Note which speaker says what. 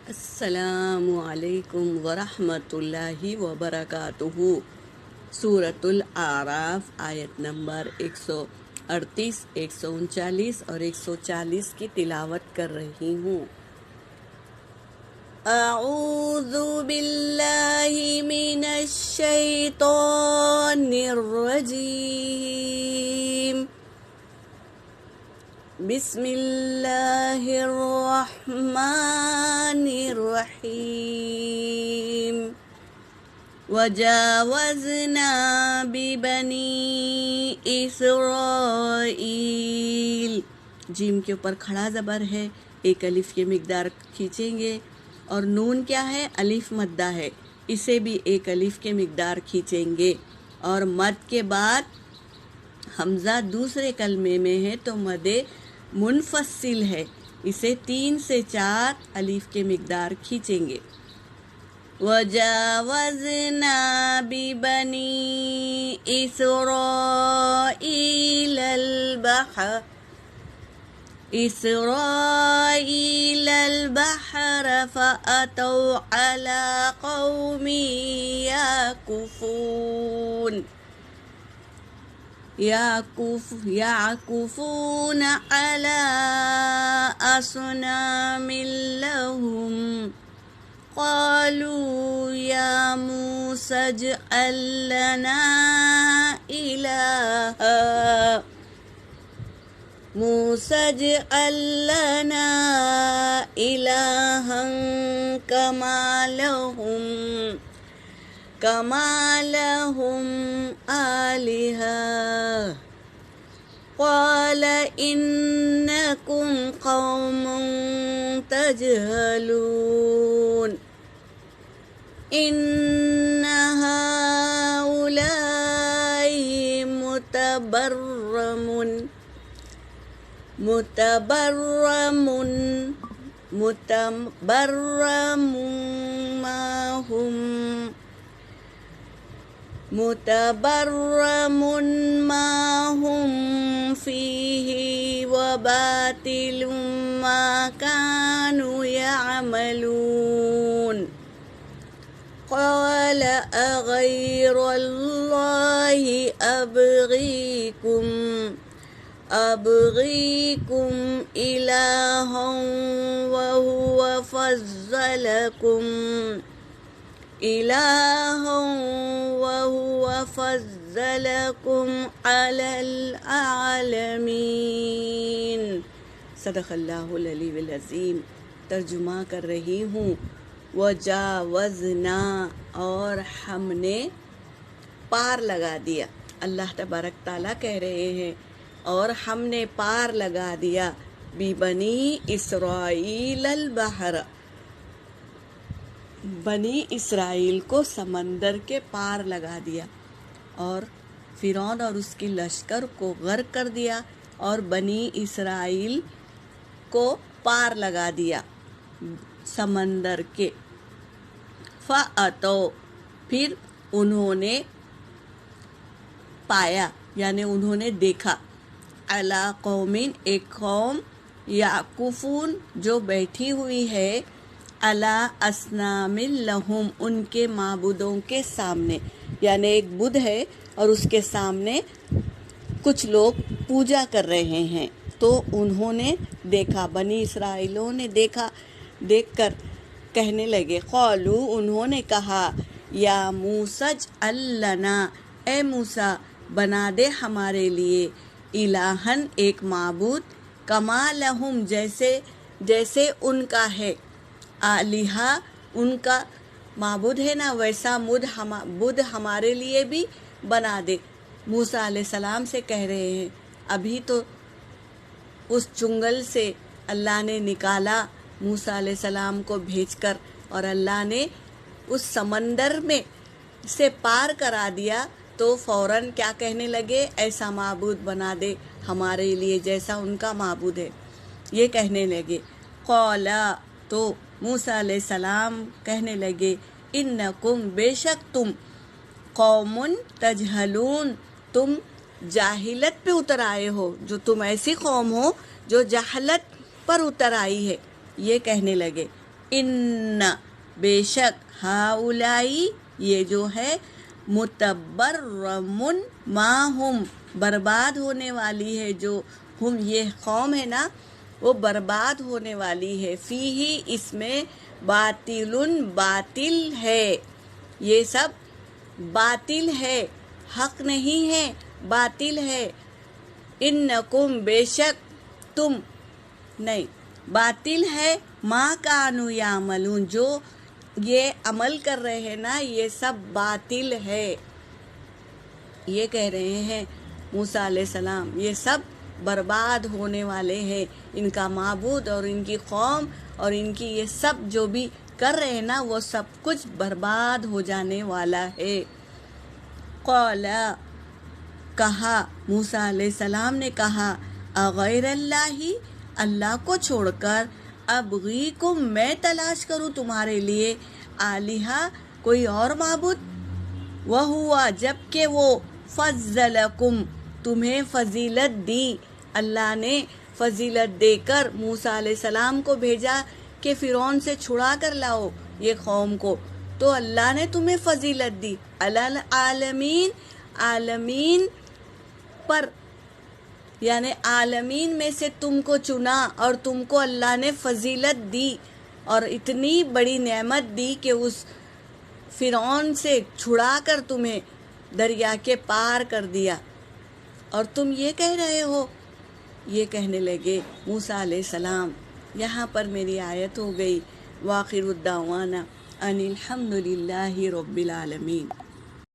Speaker 1: السلام علیکم ورحمۃ اللہ وبرکاتہ۔ سورۃ الاعراف آیت نمبر 138، 139 اور 140 کی تلاوت کر رہی ہوں۔ اعوذ باللہ من الشیطان الرجیم، بسم اللہ الرحمن الرحیم۔ وجاوزنا ببنی اسرائیل، جیم کے اوپر کھڑا زبر ہے، ایک الف کی مقدار کھینچیں گے، اور نون کیا ہے؟ الف مدہ ہے، اسے بھی ایک الف کی مقدار کھینچیں گے، اور مد کے بعد حمزہ دوسرے کلمے میں ہے تو مد منفصل ہے، اسے 3 سے 4 الف کے مقدار کھینچیں گے۔ وَجَاوَزْنَا بِبَنِي إِسْرَائِيلَ الْبَحْرَ فَأَتَوْا عَلَى قَوْمٍ يعكفون على أصنام لهم، قالوا يا موسى اجعل لنا إلها كما لهم آلهة، قال إنكم قوم تجهلون، إن هؤلاء متبرم ما هم فيه وباطل ما كانوا يعملون، قال أغير الله أبغيكم إلها وهو فضلكم على العالمین۔ صدق اللہ العلی العظیم۔ ترجمہ کر رہی ہوں۔ وجاوزنا، اور ہم نے پار لگا دیا، اللہ تبارک تعالیٰ کہہ رہے ہیں، اور ہم نے پار لگا دیا ببنی اسرائیل البحر، بنی اسرائیل کو سمندر کے پار لگا دیا، اور فرعون اور اس کی لشکر کو غرق کر دیا، اور بنی اسرائیل کو پار لگا دیا سمندر کے۔ فَأَتَوْا، پھر انہوں نے پایا، یعنی انہوں نے دیکھا، عَلَىٰ قَوْمٍ، ایک قوم، یعکفون، جو بیٹھی ہوئی ہے، عَلَىٰ أَصْنَامٍ لَهُمْ، ان کے معبودوں کے سامنے، یعنی ایک بدھ ہے اور اس کے سامنے کچھ لوگ پوجا کر رہے ہیں، تو انہوں نے دیکھا، بنی اسرائیلوں نے دیکھا، دیکھ کر کہنے لگے، قالوا، انہوں نے کہا، یا موسیٰ اجعل لنا، اے موسیٰ بنا دے ہمارے لیے، الہن، ایک معبود، کما لہم، جیسے ان کا ہے، آلہہ، ان کا معبود ہے نا، ویسا بدھ ہمارے لیے بھی بنا دے۔ موسیٰ علیہ السلام سے کہہ رہے ہیں، ابھی تو اس جنگل سے اللہ نے نکالا موسیٰ علیہ السلام کو بھیج کر، اور اللہ نے اس سمندر میں سے پار کرا دیا، تو فوراً کیا کہنے لگے؟ ایسا معبود بنا دے ہمارے لیے جیسا ان کا معبود ہے، یہ کہنے لگے۔ قال، تو موسیٰ علیہ السلام کہنے لگے، انکم، بے شک تم، قوم تجہلون، تم جاہلت پہ اتر آئے ہو، جو تم ایسی قوم ہو جو جہالت پر اتر آئی ہے، یہ کہنے لگے۔ ان بے شک ہاؤلائی یہ جو ہے متبرمن ما ہم برباد ہونے والی ہے، جو ہم یہ قوم ہے نا وہ برباد ہونے والی ہے، فیہ اس میں باطل باطل ہے، یہ سب باطل ہے، حق نہیں ہے، باطل ہے، انکم بے شک تم نہیں، باطل ہے ما کانوا یعملون جو یہ عمل کر رہے ہیں نا یہ سب باطل ہے۔ یہ کہہ رہے ہیں موسیٰ علیہ السلام یہ سب برباد ہونے والے ہیں، ان کا معبود اور ان کی قوم اور ان کی یہ سب جو بھی کر رہے ہیں نا وہ سب کچھ برباد ہو جانے والا ہے۔ قال کہا موسیٰ علیہ السلام نے کہا اغیر اللہ اللہ کو چھوڑ کر ابغیکم میں تلاش کروں تمہارے لیے الہہ کوئی اور معبود، وہوا جبکہ وہ فضلکم تمہیں فضیلت دی، اللہ نے فضیلت دے کر موسیٰ علیہ السلام کو بھیجا کہ فرعون سے چھڑا کر لاؤ یہ قوم کو، تو اللہ نے تمہیں فضیلت دی علی العالمین عالمین پر، یعنی عالمین میں سے تم کو چنا اور تم کو اللہ نے فضیلت دی اور اتنی بڑی نعمت دی کہ اس فرعون سے چھڑا کر تمہیں دریا کے پار کر دیا، اور تم یہ کہہ رہے ہو، یہ کہنے لگے موسیٰ علیہ السلام۔ یہاں پر میری آیت ہو گئی وآخر الدعوانا ان الحمد للہ رب العالمین۔